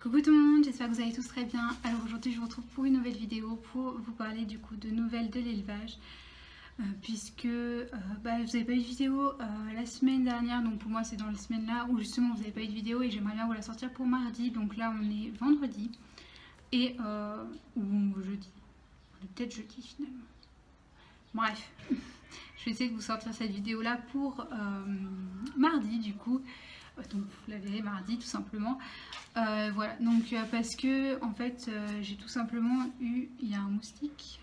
Coucou tout le monde, j'espère que vous allez tous très bien. Alors aujourd'hui je vous retrouve pour une nouvelle vidéo pour vous parler du coup de nouvelles de l'élevage puisque vous n'avez pas eu de vidéo la semaine dernière, donc pour moi c'est dans la semaine là où justement vous n'avez pas eu de vidéo et j'aimerais bien vous la sortir pour mardi, donc là on est vendredi et ou jeudi, on est peut-être jeudi finalement. Bref, je vais essayer de vous sortir cette vidéo là pour mardi du coup. Donc vous la verrez mardi tout simplement. Voilà, donc parce que en fait j'ai tout simplement eu, il y a un moustique.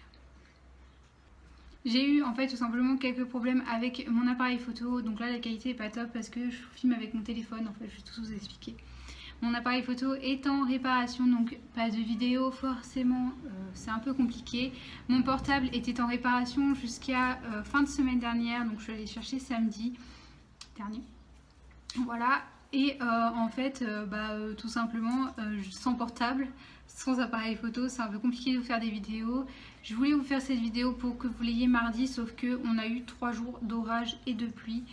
J'ai eu en fait tout simplement quelques problèmes avec mon appareil photo. Donc là la qualité est pas top parce que je filme avec mon téléphone. En fait je vais tout vous expliquer. Mon appareil photo est en réparation, donc pas de vidéo forcément, c'est un peu compliqué. Mon portable était en réparation jusqu'à fin de semaine dernière, donc je suis allée chercher samedi dernier. Voilà, et en fait, tout simplement, sans portable, sans appareil photo, c'est un peu compliqué de vous faire des vidéos. Je voulais vous faire cette vidéo pour que vous l'ayez mardi, sauf qu'on a eu 3 jours d'orage et de pluie.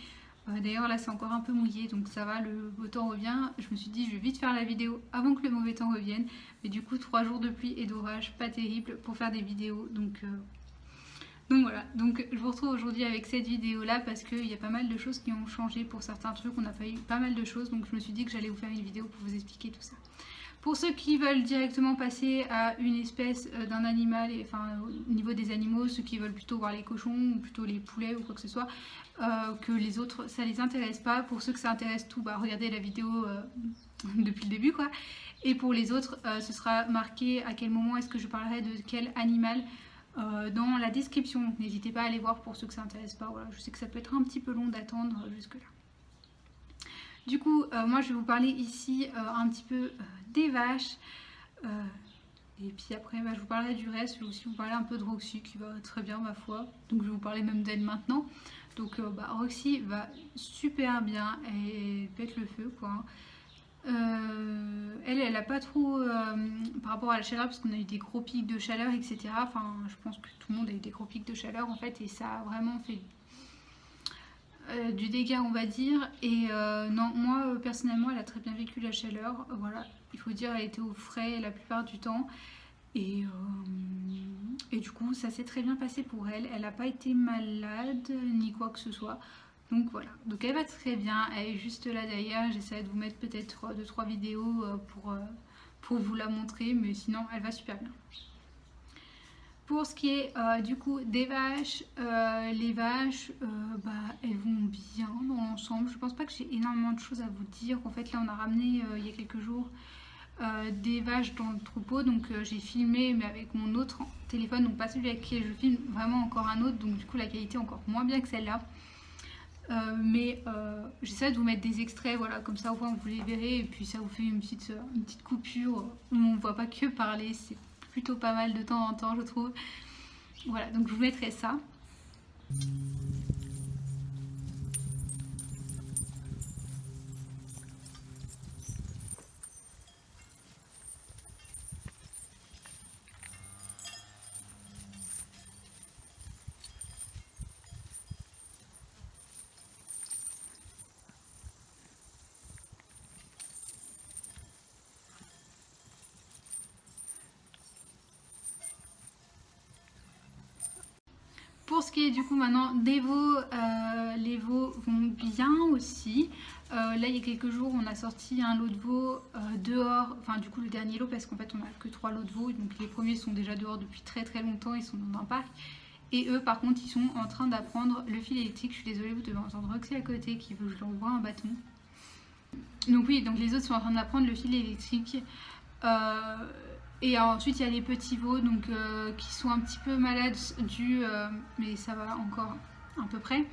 D'ailleurs là c'est encore un peu mouillé, donc ça va, le beau temps revient. Je me suis dit je vais vite faire la vidéo avant que le mauvais temps revienne. Mais du coup 3 jours de pluie et d'orage, pas terrible pour faire des vidéos. Donc voilà, donc je vous retrouve aujourd'hui avec cette vidéo là parce qu'il y a pas mal de choses qui ont changé pour certains trucs, on a failli pas mal de choses, donc je me suis dit que j'allais vous faire une vidéo pour vous expliquer tout ça. Pour ceux qui veulent directement passer à une espèce d'un animal, enfin au niveau des animaux, ceux qui veulent plutôt voir les cochons ou plutôt les poulets ou quoi que ce soit, que les autres ça les intéresse pas. Pour ceux que ça intéresse tout, regardez la vidéo depuis le début quoi. Et pour les autres, ce sera marqué à quel moment est-ce que je parlerai de quel animal dans la description. N'hésitez pas à aller voir pour ceux que ça intéresse pas. Voilà, je sais que ça peut être un petit peu long d'attendre jusque là. Du coup, moi je vais vous parler ici un petit peu des vaches. Et puis après, je vous parlerai du reste. Je vais aussi vous parler un peu de Roxy qui va très bien ma foi. Donc je vais vous parler même d'elle maintenant. Donc Roxy va super bien et pète le feu quoi. Elle a pas trop par rapport à la chaleur, parce qu'on a eu des gros pics de chaleur, etc. Enfin, je pense que tout le monde a eu des gros pics de chaleur en fait, et ça a vraiment fait du dégât, on va dire. Et non, moi personnellement, elle a très bien vécu la chaleur. Voilà, il faut dire, elle était au frais la plupart du temps. Et du coup, ça s'est très bien passé pour elle. Elle n'a pas été malade ni quoi que ce soit. Donc voilà, donc elle va très bien, elle est juste là derrière, j'essaie de vous mettre peut-être 2-3 vidéos pour vous la montrer, mais sinon elle va super bien. Pour ce qui est du coup des vaches, les vaches elles vont bien dans l'ensemble. Je pense pas que j'ai énormément de choses à vous dire. En fait là on a ramené il y a quelques jours des vaches dans le troupeau, donc j'ai filmé mais avec mon autre téléphone, donc pas celui avec qui je filme, vraiment encore un autre, donc du coup la qualité est encore moins bien que celle-là. J'essaie de vous mettre des extraits, voilà, comme ça au moins vous les verrez, et puis ça vous fait une petite coupure où on ne voit pas que parler, c'est plutôt pas mal de temps en temps je trouve. Voilà, donc je vous mettrai ça. Pour ce qui est du coup maintenant des veaux, les veaux vont bien aussi. Là il y a quelques jours on a sorti un lot de veaux dehors, enfin du coup le dernier lot, parce qu'en fait on a que 3 lots de veaux, donc les premiers sont déjà dehors depuis très très longtemps, ils sont dans un parc. Et eux par contre ils sont en train d'apprendre le fil électrique. Je suis désolée, vous devez entendre Roxy à côté qui veut que je lui envoie un bâton. Donc oui, donc les autres sont en train d'apprendre le fil électrique. Et ensuite il y a les petits veaux donc, qui sont un petit peu malades mais ça va encore à peu près.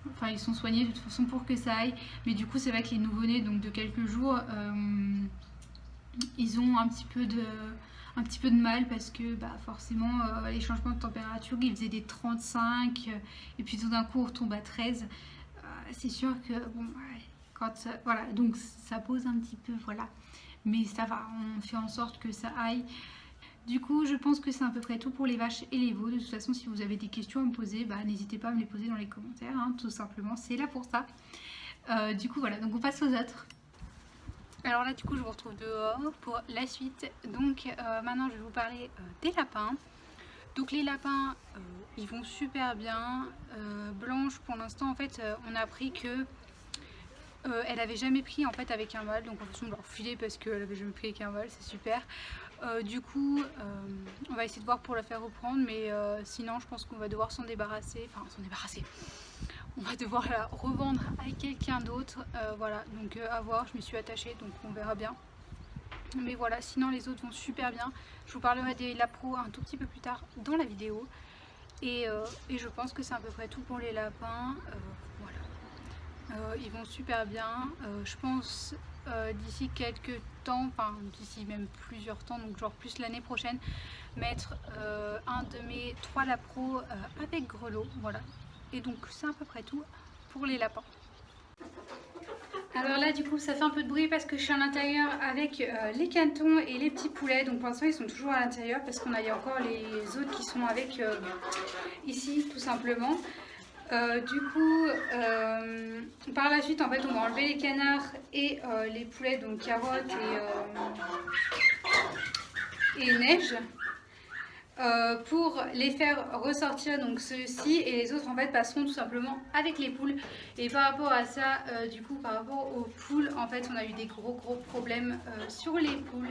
Enfin ils sont soignés de toute façon pour que ça aille. Mais du coup c'est vrai que les nouveau-nés donc de quelques jours, ils ont un petit peu de mal parce que forcément les changements de température, ils faisaient des 35 et puis tout d'un coup on retombe à 13. C'est sûr que bon, voilà, donc ça pose un petit peu, voilà. Mais ça va, on fait en sorte que ça aille. Du coup, je pense que c'est à peu près tout pour les vaches et les veaux. De toute façon, si vous avez des questions à me poser, n'hésitez pas à me les poser dans les commentaires, hein, tout simplement, c'est là pour ça. Du coup, voilà, donc on passe aux autres. Alors là du coup je vous retrouve dehors pour la suite. Donc maintenant je vais vous parler des lapins. Donc les lapins ils vont super bien. Blanche pour l'instant en fait on a appris que elle avait jamais pris en fait avec un mâle, donc en fait on va leur filer parce qu'elle avait jamais pris avec un mâle, c'est super. Du coup on va essayer de voir pour la faire reprendre, mais sinon je pense qu'on va devoir s'en débarrasser, on va devoir la revendre à quelqu'un d'autre, voilà, donc à voir, je m'y suis attachée donc on verra bien. Mais voilà, sinon les autres vont super bien. Je vous parlerai des lapros un tout petit peu plus tard dans la vidéo. Et je pense que c'est à peu près tout pour les lapins. Voilà. Ils vont super bien. Je pense d'ici quelques temps, enfin d'ici même plusieurs temps, donc genre plus l'année prochaine, mettre un de mes 3 lapros avec grelots. Voilà. Et donc c'est à peu près tout pour les lapins. Alors là du coup ça fait un peu de bruit parce que je suis à l'intérieur avec les canetons et les petits poulets. Donc pour l'instant ils sont toujours à l'intérieur parce qu'on a encore les autres qui sont avec ici tout simplement. Du coup par la suite en fait on va enlever les canards et les poulets, donc Carotte et Neige. Pour les faire ressortir, donc ceux-ci, et les autres en fait passeront tout simplement avec les poules. Et par rapport à ça, du coup par rapport aux poules, en fait on a eu des gros problèmes sur les poules.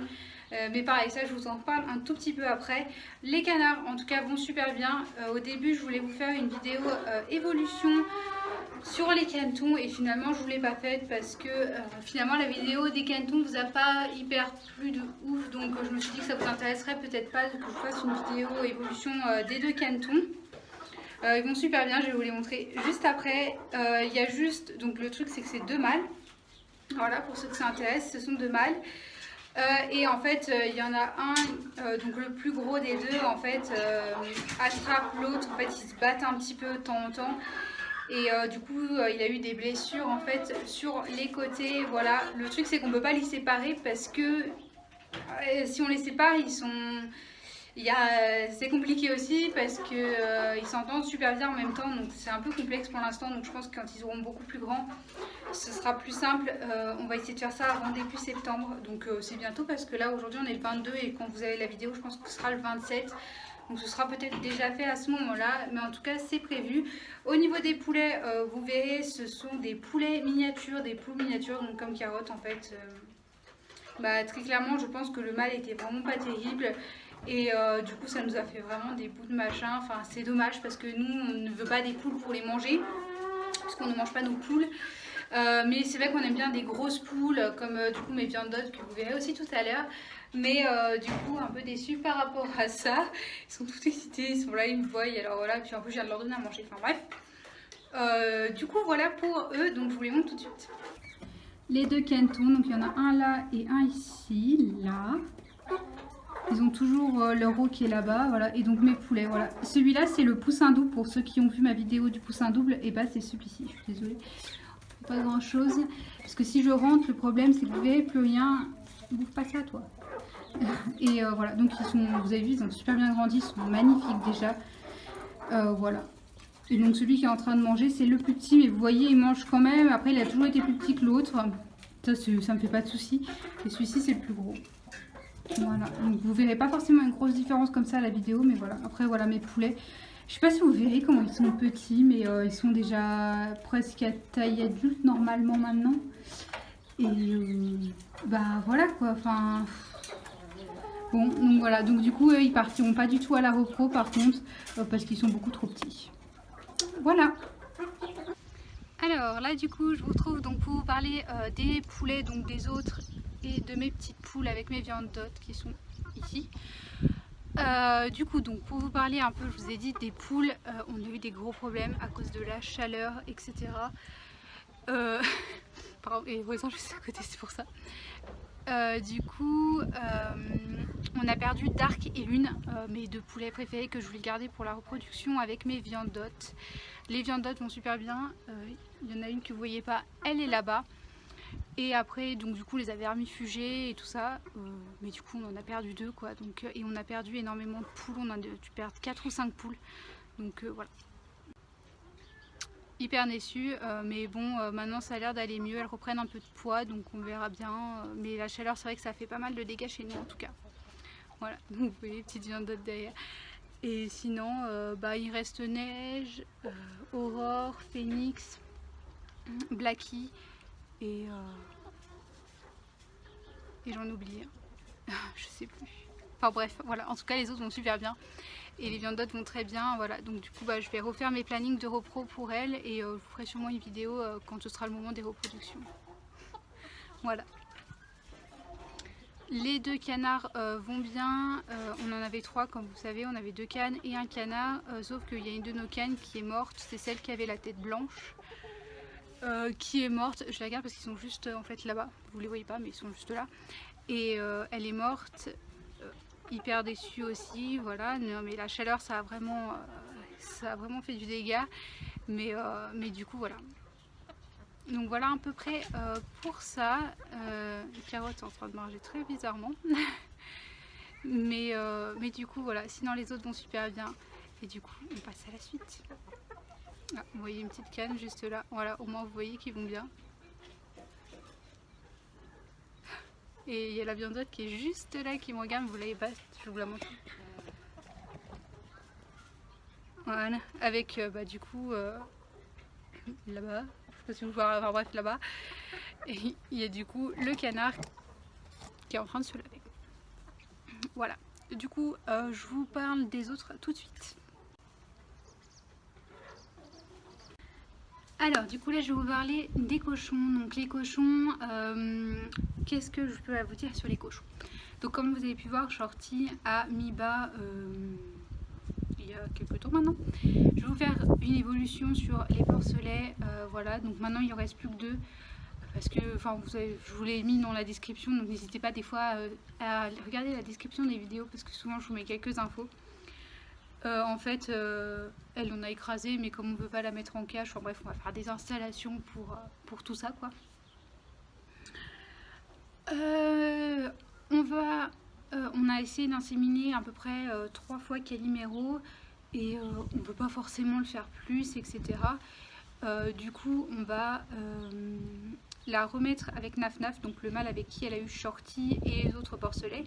Mais pareil, ça je vous en parle un tout petit peu après. Les canards en tout cas vont super bien. Au début je voulais vous faire une vidéo évolution sur les canetons et finalement je vous l'ai pas faite parce que finalement la vidéo des canetons vous a pas hyper plu de ouf, donc je me suis dit que ça vous intéresserait peut-être pas que je fasse une vidéo évolution des 2 canetons. Ils vont super bien, je vais vous les montrer juste après. Il y a juste, donc le truc c'est que c'est 2 mâles, voilà, pour ceux que ça intéresse, ce sont 2 mâles. Et en fait il y en a un, donc le plus gros des 2 en fait attrape l'autre, en fait ils se battent un petit peu de temps en temps. Et du coup il a eu des blessures en fait sur les côtés. Voilà, le truc c'est qu'on peut pas les séparer parce que si on les sépare ils sont... c'est compliqué aussi parce que ils s'entendent super bien en même temps, donc c'est un peu complexe pour l'instant. Donc je pense que quand ils seront beaucoup plus grands ce sera plus simple. On va essayer de faire ça avant début septembre, donc c'est bientôt parce que là aujourd'hui on est le 22 et quand vous avez la vidéo je pense que ce sera le 27. Donc ce sera peut-être déjà fait à ce moment-là, mais en tout cas c'est prévu. Au niveau des poulets, vous verrez, ce sont des poulets miniatures, des poules miniatures, donc comme Carotte en fait. Très clairement je pense que le mâle était vraiment pas terrible. Et du coup ça nous a fait vraiment des bouts de machin. Enfin c'est dommage parce que nous on ne veut pas des poules pour les manger, parce qu'on ne mange pas nos poules. Mais c'est vrai qu'on aime bien des grosses poules comme du coup mes viandes d'hôtes que vous verrez aussi tout à l'heure. Mais du coup un peu déçus par rapport à ça. Ils sont tout excités, ils sont là, ils me voient, alors voilà, puis en plus je viens de leur donner à manger, enfin bref. Du coup voilà pour eux, donc je vous les montre tout de suite. Les 2 canetons, donc il y en a un là et un ici, là. Ils ont toujours leur eau qui est là-bas, voilà. Et donc mes poulets, voilà. Celui-là c'est le poussin double, pour ceux qui ont vu ma vidéo du poussin double, et bah c'est celui-ci, je suis désolée. Pas grand chose, parce que si je rentre, le problème c'est que vous verrez plus rien. Bouffe pas ça toi. Et voilà, donc ils sont, vous avez vu, ils ont super bien grandi, ils sont magnifiques déjà. Voilà. Et donc celui qui est en train de manger, c'est le plus petit, mais vous voyez, il mange quand même. Après, il a toujours été plus petit que l'autre. Ça me fait pas de souci. Et celui-ci, c'est le plus gros. Voilà, donc vous verrez pas forcément une grosse différence comme ça à la vidéo, mais voilà. Après, voilà mes poulets. Je sais pas si vous verrez comment ils sont petits, mais ils sont déjà presque à taille adulte normalement maintenant. Et voilà quoi, enfin... Bon, donc voilà, donc du coup ils partiront pas du tout à la repro par contre, parce qu'ils sont beaucoup trop petits. Voilà. Alors là du coup je vous retrouve donc pour vous parler des poulets, donc des autres, et de mes petites poules avec mes viandes d'hôtes qui sont ici. Du coup donc pour vous parler un peu, je vous ai dit des poules, on a eu des gros problèmes à cause de la chaleur, etc. Pardon, et heureusement je suis à côté, c'est pour ça. Du coup on a perdu Dark et Lune, mes 2 poulets préférés que je voulais garder pour la reproduction avec mes viandes d'hôtes. Les viandes d'hôtes vont super bien, il y en a une que vous voyez pas, elle est là-bas. Et après donc du coup les vermifugés et tout ça, mais du coup on en a perdu 2 quoi, donc, et on a perdu énormément de poules, on a dû perdre 4 ou 5 poules, donc voilà. hyper déçue, mais bon, maintenant ça a l'air d'aller mieux, elles reprennent un peu de poids, donc on verra bien. Mais la chaleur, c'est vrai que ça fait pas mal de dégâts chez nous en tout cas. Voilà, donc vous voyez les petites viandottes derrière. Et sinon, il reste Neige, Aurore, Phoenix, Blacky et j'en oublie. Je sais plus. Enfin bref, voilà. En tout cas, les autres vont super bien. Et les viandottes vont très bien. Voilà. Donc du coup, je vais refaire mes plannings de repro pour elles. Et je vous ferai sûrement une vidéo quand ce sera le moment des reproductions. Voilà. Les 2 canards vont bien. On en avait 3, comme vous savez. On avait 2 cannes et un canard. Sauf qu'il y a une de nos cannes qui est morte. C'est celle qui avait la tête blanche. Qui est morte. Je la regarde parce qu'ils sont juste en fait là-bas. Vous les voyez pas, mais ils sont juste là. Et elle est morte, hyper déçue aussi, voilà. Non, mais la chaleur ça a vraiment fait du dégât, mais du coup voilà. Donc voilà à peu près pour ça. Carotte est en train de manger très bizarrement, mais du coup voilà. Sinon les autres vont super bien et du coup on passe à la suite. Ah, vous voyez une petite canne juste là, voilà, au moins vous voyez qu'ils vont bien. Et il y a la viandotte qui est juste là, qui me regarde, vous l'avez pas, je vous la montre. Voilà, avec du coup là-bas, je sais pas si vous voyez, enfin bref là-bas, et il y a du coup le canard qui est en train de se laver. Voilà, du coup je vous parle des autres tout de suite. Alors du coup là je vais vous parler des cochons. Donc les cochons, qu'est-ce que je peux vous dire sur les cochons? Donc comme vous avez pu voir, Shorty a mis bas il y a quelques temps maintenant. Je vais vous faire une évolution sur les porcelets, voilà. Donc maintenant il en reste plus que 2 parce que je vous l'ai mis dans la description, donc n'hésitez pas des fois à regarder la description des vidéos parce que souvent je vous mets quelques infos. En fait, elle en a écrasé, mais comme on ne veut pas la mettre en cache, enfin bref, on va faire des installations pour tout ça, quoi. On a essayé d'inséminer à peu près 3 fois Calimero et on ne veut pas forcément le faire plus, etc. Du coup, on va la remettre avec Naf Naf, donc le mâle avec qui elle a eu Shorty et les autres porcelets.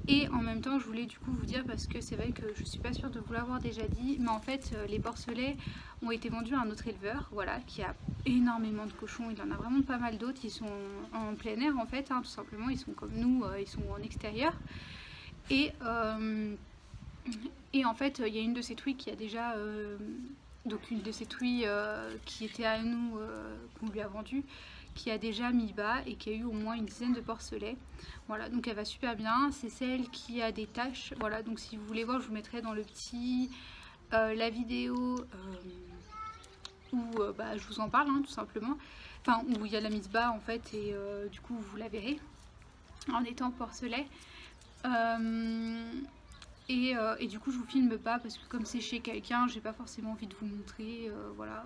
Et en même temps, je voulais du coup vous dire, parce que c'est vrai que je suis pas sûre de vous l'avoir déjà dit, mais en fait, les porcelets ont été vendus à un autre éleveur, voilà, qui a énormément de cochons. Il en a vraiment pas mal d'autres. Ils sont en plein air, en fait, tout simplement. Ils sont comme nous, ils sont en extérieur. Et en fait, il y a une de ces truies qui a déjà... donc une de ces truies qui était à nous, qu'on lui a vendue, qui a déjà mis bas et qui a eu au moins une dizaine de porcelets. Voilà, donc elle va super bien. C'est celle qui a des taches. Voilà, donc si vous voulez voir, je vous mettrai dans le petit la vidéo où je vous en parle, tout simplement. Enfin, où il y a la mise bas en fait, et du coup vous la verrez en étant porcelet. Et du coup je vous filme pas parce que comme c'est chez quelqu'un, j'ai pas forcément envie de vous montrer, voilà.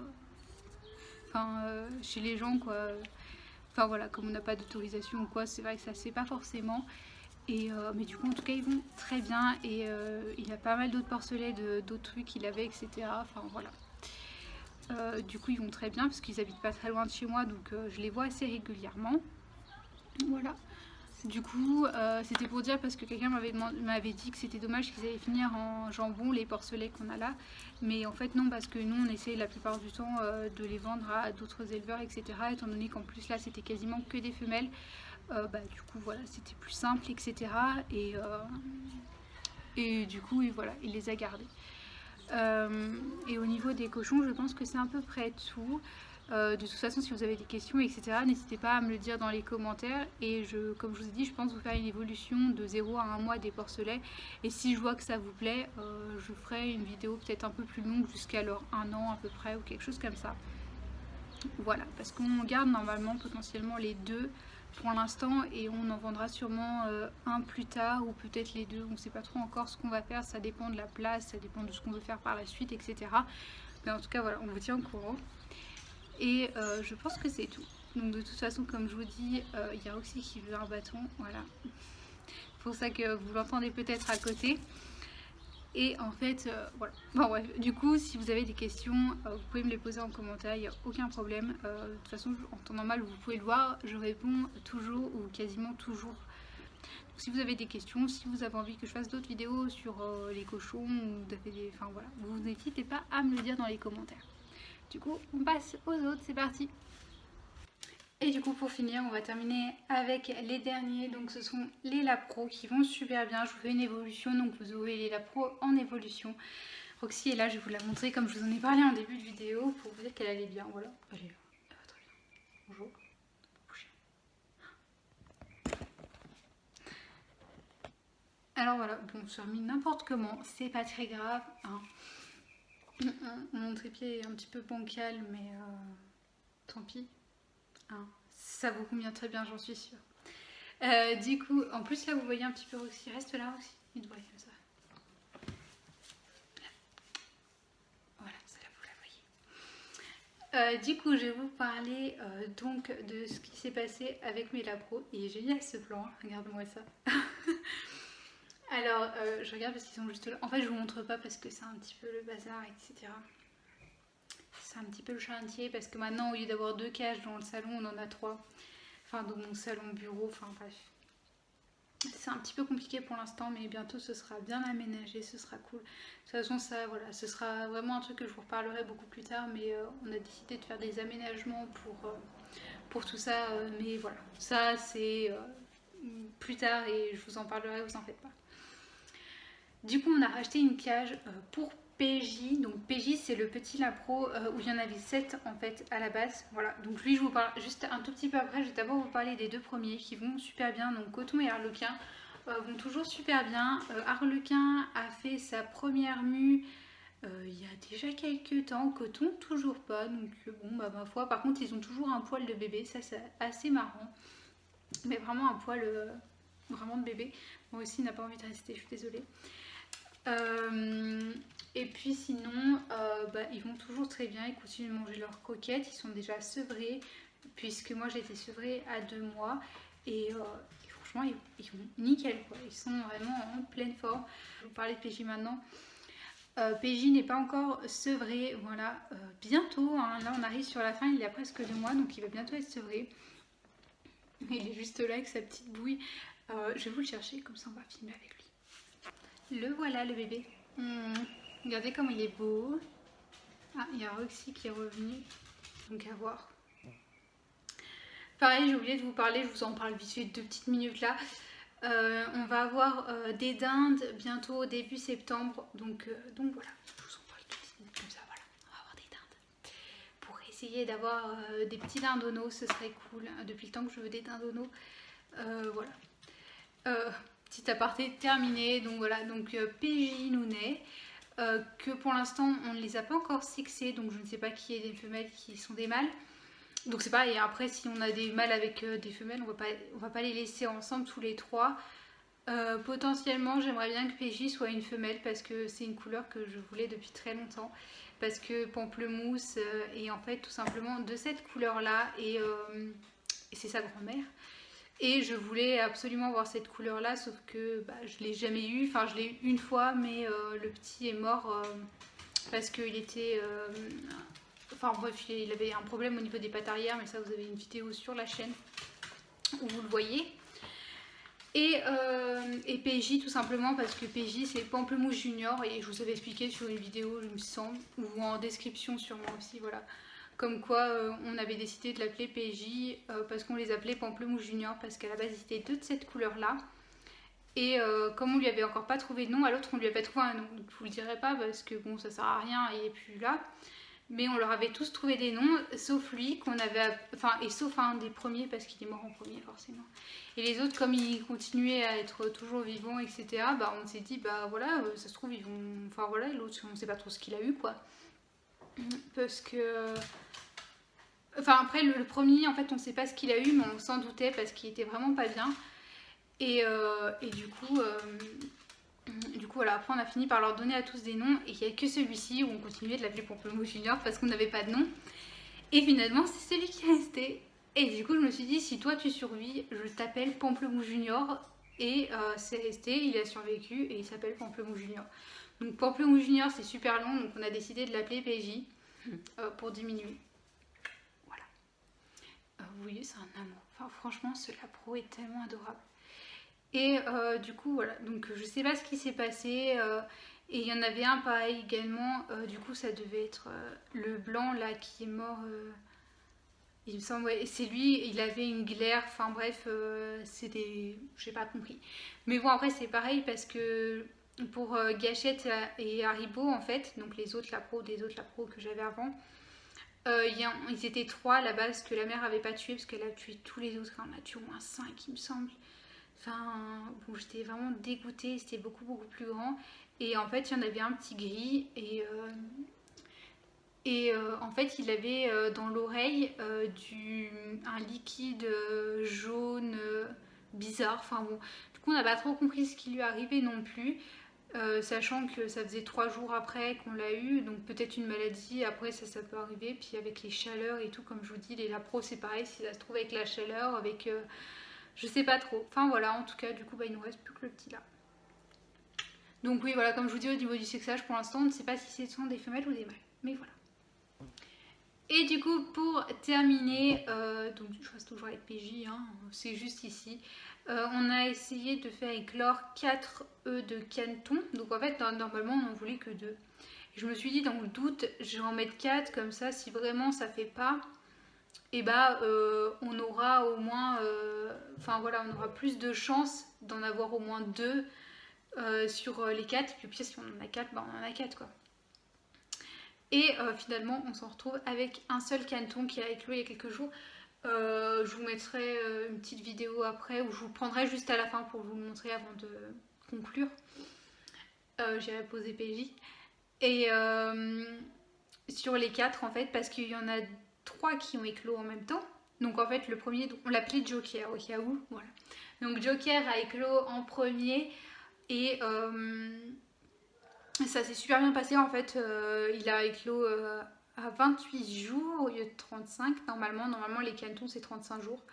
Enfin, chez les gens quoi. Enfin voilà, comme on n'a pas d'autorisation ou quoi, c'est vrai que ça se fait pas forcément. Et mais du coup en tout cas ils vont très bien. Et il y a pas mal d'autres porcelets, d'autres trucs qu'il avait, etc. Enfin voilà. Du coup ils vont très bien parce qu'ils habitent pas très loin de chez moi, donc je les vois assez régulièrement. Voilà. Du coup, c'était pour dire parce que quelqu'un m'avait dit que c'était dommage qu'ils allaient finir en jambon, les porcelets qu'on a là. Mais en fait non, parce que nous on essaie la plupart du temps de les vendre à d'autres éleveurs, etc. Étant donné qu'en plus là c'était quasiment que des femelles. Du coup voilà, c'était plus simple, etc. Et du coup voilà, il les a gardés. Et au niveau des cochons, je pense que c'est à peu près tout. De toute façon, si vous avez des questions, etc., n'hésitez pas à me le dire dans les commentaires. Et comme je vous ai dit, je pense vous faire une évolution de 0 à 1 mois des porcelets. Et si je vois que ça vous plaît, je ferai une vidéo peut-être un peu plus longue, jusqu'à leur 1 an à peu près, ou quelque chose comme ça. Voilà, parce qu'on garde normalement potentiellement les 2 pour l'instant, et on en vendra sûrement un plus tard, ou peut-être les 2. On ne sait pas trop encore ce qu'on va faire, ça dépend de la place, ça dépend de ce qu'on veut faire par la suite, etc. Mais en tout cas, voilà, on vous tient au courant. Et je pense que c'est tout. Donc de toute façon, comme je vous dis, il y a Roxy qui veut un bâton, voilà. C'est pour ça que vous l'entendez peut-être à côté. Et en fait, voilà. Bon, bref, du coup, si vous avez des questions, vous pouvez me les poser en commentaire, il n'y a aucun problème. De toute façon, en temps normal, vous pouvez le voir, je réponds toujours ou quasiment toujours. Donc, si vous avez des questions, si vous avez envie que je fasse d'autres vidéos sur les cochons, ou enfin voilà, vous n'hésitez pas à me le dire dans les commentaires. Du coup, on passe aux autres, c'est parti. Et du coup, pour finir, on va terminer avec les derniers. Donc, ce sont les Lab Pro qui vont super bien. Je vous fais une évolution, donc vous aurez les Lab Pro en évolution. Roxy est là, je vais vous la montrer comme je vous en ai parlé en début de vidéo pour vous dire qu'elle allait bien. Voilà, elle va très bien. Bonjour. Alors voilà, bon, je suis remis n'importe comment, c'est pas très grave. Hein. Mon trépied est un petit peu bancal, mais tant pis. Hein. Ça vous convient très bien, j'en suis sûre. Du coup, en plus là, vous voyez un petit peu Roxy. Reste là, Roxy. Il te voit comme ça. Voilà, ça là, vous la voyez. Du coup, je vais vous parler donc de ce qui s'est passé avec mes Lab Pro. Il est génial ce plan, regarde-moi ça. Alors, je regarde parce qu'ils sont juste là. En fait, je vous montre pas parce que c'est un petit peu le bazar, etc. C'est un petit peu le chantier parce que maintenant, au lieu d'avoir 2 cages dans le salon, on en a 3. Enfin, dans mon salon bureau, enfin bref. C'est un petit peu compliqué pour l'instant, mais bientôt ce sera bien aménagé, ce sera cool. De toute façon, ça, voilà, ce sera vraiment un truc que je vous reparlerai beaucoup plus tard, mais on a décidé de faire des aménagements pour tout ça. Mais voilà, ça c'est plus tard et je vous en parlerai, vous en faites pas. Du coup, on a racheté une cage pour PJ. Donc PJ, c'est le petit Lab Pro où il y en avait 7 en fait à la base. Voilà, donc lui, je vous parle juste un tout petit peu après. Je vais d'abord vous parler des 2 premiers qui vont super bien. Donc Coton et Harlequin vont toujours super bien. Harlequin a fait sa première mue il y a déjà quelques temps. Coton, toujours pas. Donc bon, bah ma foi. Par contre, ils ont toujours un poil de bébé. Ça, c'est assez marrant. Mais vraiment un poil vraiment de bébé. Moi aussi, il n'a pas envie de rester, je suis désolée. Et puis sinon, ils vont toujours très bien, ils continuent de manger leurs croquettes, ils sont déjà sevrés, puisque moi j'ai été sevrée à 2 mois, et franchement ils vont nickel quoi, ils sont vraiment en pleine forme. Je vais vous parler de PJ maintenant. PJ n'est pas encore sevré, voilà, bientôt, hein, là on arrive sur la fin, il y a presque 2 mois, donc il va bientôt être sevré. Il est juste là avec sa petite bouille, je vais vous le chercher, comme ça on va filmer avec lui. Le voilà le bébé. Regardez comme il est beau. Ah, il y a Roxy qui est revenue. Donc à voir. Pareil, j'ai oublié de vous parler, je vous en parle vite fait 2 petites minutes là. On va avoir des dindes bientôt début septembre. Donc voilà, je vous en parle 2 petites minutes comme ça, voilà. On va avoir des dindes. Pour essayer d'avoir des petits dindonneaux, ce serait cool. Depuis le temps que je veux des dindonneaux. Voilà. Petit aparté terminé, donc voilà, donc PJ Nounet, que pour l'instant on ne les a pas encore sexés, donc je ne sais pas qui est des femelles, qui sont des mâles. Donc c'est pareil, après si on a des mâles avec des femelles, on va pas les laisser ensemble tous les 3. Potentiellement j'aimerais bien que PJ soit une femelle parce que c'est une couleur que je voulais depuis très longtemps. Parce que Pamplemousse est en fait tout simplement de cette couleur là et c'est sa grand-mère. Et je voulais absolument voir cette couleur là, sauf que je l'ai jamais eu. Enfin, je l'ai eu une fois, mais le petit est mort parce qu'il était. Enfin, bref, il avait un problème au niveau des pattes arrière, mais ça, vous avez une vidéo sur la chaîne où vous le voyez. Et PJ, tout simplement, parce que PJ, c'est Pamplemousse Junior, et je vous avais expliqué sur une vidéo, il me semble, ou en description sûrement aussi, voilà. Comme quoi on avait décidé de l'appeler PJ parce qu'on les appelait Pamplemousse Junior parce qu'à la base ils étaient 2 de cette couleur là. Et comme on lui avait encore pas trouvé de nom, à l'autre on lui avait trouvé un nom. Donc je vous le dirai pas parce que bon ça sert à rien, il est plus là. Mais on leur avait tous trouvé des noms, sauf lui qu'on avait... Enfin, et sauf un des premiers parce qu'il est mort en premier forcément. Et les autres, comme ils continuaient à être toujours vivants, etc., on s'est dit, voilà, ça se trouve ils vont... Enfin voilà, l'autre on sait pas trop ce qu'il a eu quoi. Parce que... Enfin après le premier en fait on sait pas ce qu'il a eu mais on s'en doutait parce qu'il était vraiment pas bien. Et du coup voilà, après on a fini par leur donner à tous des noms et il n'y a que celui-ci où on continuait de l'appeler Pamplemousse Junior parce qu'on n'avait pas de nom. Et finalement c'est celui qui est resté. Et du coup je me suis dit si toi tu survis, je t'appelle Pamplemousse Junior et c'est resté, il a survécu et il s'appelle Pamplemousse Junior. Donc Pamplemousse Junior c'est super long, donc on a décidé de l'appeler PJ pour diminuer. Voilà. Vous voyez, c'est un amour. Enfin franchement ce lapro est tellement adorable. Et du coup voilà, donc je sais pas ce qui s'est passé. Et il y en avait un pareil également, du coup ça devait être le blanc là qui est mort. Il me semble, ouais, c'est lui, il avait une glaire, enfin bref, c'était. J'ai pas compris. Mais bon, après, c'est pareil parce que pour Gâchette et Haribo, en fait, donc les autres lapros, des autres lapros que j'avais avant, ils étaient 3 à la base que la mère avait pas tué parce qu'elle a tué tous les autres, elle en a tué au moins 5, il me semble. Enfin, bon, j'étais vraiment dégoûtée, c'était beaucoup, beaucoup plus grand. Et en fait, il y en avait un petit gris et en fait, il avait dans l'oreille un liquide jaune bizarre. Enfin bon, du coup, on n'a pas trop compris ce qui lui arrivait non plus. Sachant que ça faisait 3 jours après qu'on l'a eu, donc peut-être une maladie, après ça peut arriver. Puis avec les chaleurs et tout, comme je vous dis, les lapros c'est pareil, si ça se trouve avec la chaleur, avec je sais pas trop. Enfin voilà, en tout cas, du coup, bah, il nous reste plus que le petit là. Donc oui, voilà, comme je vous dis, au niveau du sexage, pour l'instant, on ne sait pas si ce sont des femelles ou des mâles. Mais voilà. Et du coup, pour terminer, donc je reste toujours avec PJ, hein, c'est juste ici. On a essayé de faire éclore 4 œufs de caneton. Donc en fait, normalement, on n'en voulait que 2. Et je me suis dit, dans le doute, je vais en mettre 4, comme ça, si vraiment ça fait pas, et bah on aura au moins, enfin voilà, on aura plus de chances d'en avoir au moins 2 sur les 4. Et puis au pire, si on en a 4, bah on en a 4 quoi. Et finalement, on s'en retrouve avec un seul caneton qui a éclos il y a quelques jours. Je vous mettrai une petite vidéo après où je vous prendrai juste à la fin pour vous le montrer avant de conclure. J'irai poser PJ. Et sur les 4 en fait, parce qu'il y en a 3 qui ont éclos en même temps. Donc en fait, le premier, on l'appelait Joker au cas où. Voilà. Donc Joker a éclos en premier et ça s'est super bien passé en fait. Il a éclos à 28 jours au lieu de 35 normalement. Normalement, les canetons c'est 35 jours.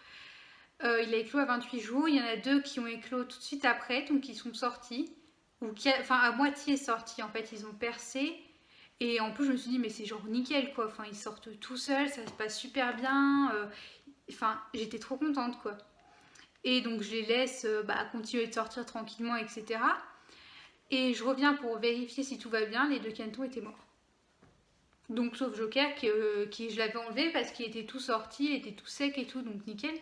Il a éclos à 28 jours. Il y en a 2 qui ont éclos tout de suite après, donc ils sont sortis. Enfin, à moitié sortis en fait. Ils ont percé. Et en plus, je me suis dit, mais c'est genre nickel quoi. Enfin, ils sortent tout seuls, ça se passe super bien. Enfin, j'étais trop contente quoi. Et donc, je les laisse continuer de sortir tranquillement, etc. Et je reviens pour vérifier si tout va bien. Les 2 canetons étaient morts. Donc, sauf Joker qui je l'avais enlevé parce qu'il était tout sorti, il était tout sec et tout, donc nickel.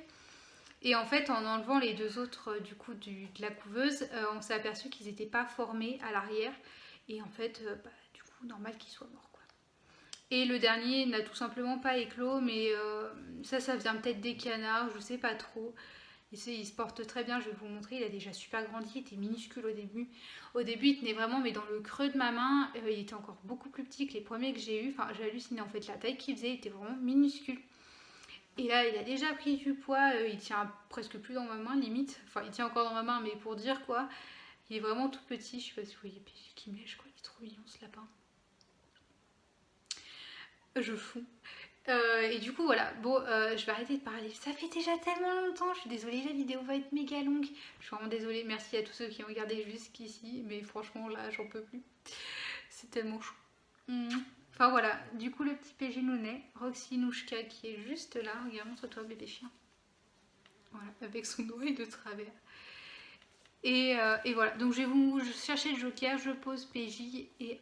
Et en fait, en enlevant les 2 autres du coup de la couveuse, on s'est aperçu qu'ils n'étaient pas formés à l'arrière. Et en fait, du coup, normal qu'ils soient morts. Et le dernier n'a tout simplement pas éclos, mais ça vient peut-être des canards, je sais pas trop. Il se porte très bien, je vais vous montrer, il a déjà super grandi, il était minuscule au début. Au début, il tenait vraiment, mais dans le creux de ma main, il était encore beaucoup plus petit que les premiers que j'ai eus. Enfin, j'ai halluciné en fait, la taille qu'il faisait, il était vraiment minuscule. Et là, il a déjà pris du poids, il tient presque plus dans ma main, limite. Enfin, il tient encore dans ma main, mais pour dire quoi, il est vraiment tout petit. Je sais pas si vous voyez, qui mèche quoi, il est trop mignon ce lapin. Je fonds. Et du coup voilà, bon je vais arrêter de parler, ça fait déjà tellement longtemps, je suis désolée, la vidéo va être méga longue, je suis vraiment désolée, merci à tous ceux qui ont regardé jusqu'ici, mais franchement là j'en peux plus, c'est tellement chou. Enfin voilà, du coup le petit PG Nounet, Roxy Nouchka qui est juste là, regarde, montre-toi bébé chien, voilà, avec son oreille de travers. Et voilà, donc je vais vous chercher le Joker, je pose PJ et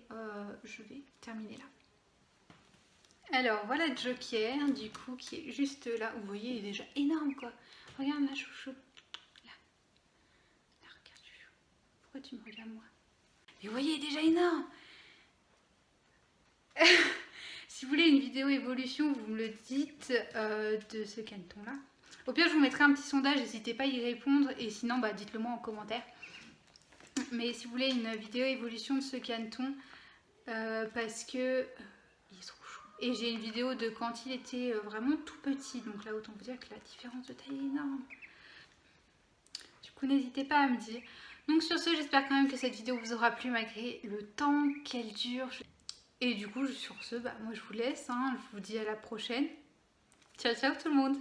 je vais terminer là. Alors voilà Joker, du coup, qui est juste là. Vous voyez, il est déjà énorme, quoi. Regarde là, chouchou. Là, regarde, chouchou. Pourquoi tu me regardes, moi? Mais vous voyez, il est déjà énorme. Si vous voulez une vidéo évolution, vous me le dites de ce caneton-là. Au pire, je vous mettrai un petit sondage, n'hésitez pas à y répondre. Et sinon, dites-le moi en commentaire. Mais si vous voulez une vidéo évolution de ce caneton, parce que... il est trop chou. Et j'ai une vidéo de quand il était vraiment tout petit. Donc là, autant vous dire que la différence de taille est énorme. Du coup, n'hésitez pas à me dire. Donc sur ce, j'espère quand même que cette vidéo vous aura plu malgré le temps qu'elle dure. Et du coup, sur ce, moi je vous laisse. Hein. Je vous dis à la prochaine. Ciao, ciao tout le monde.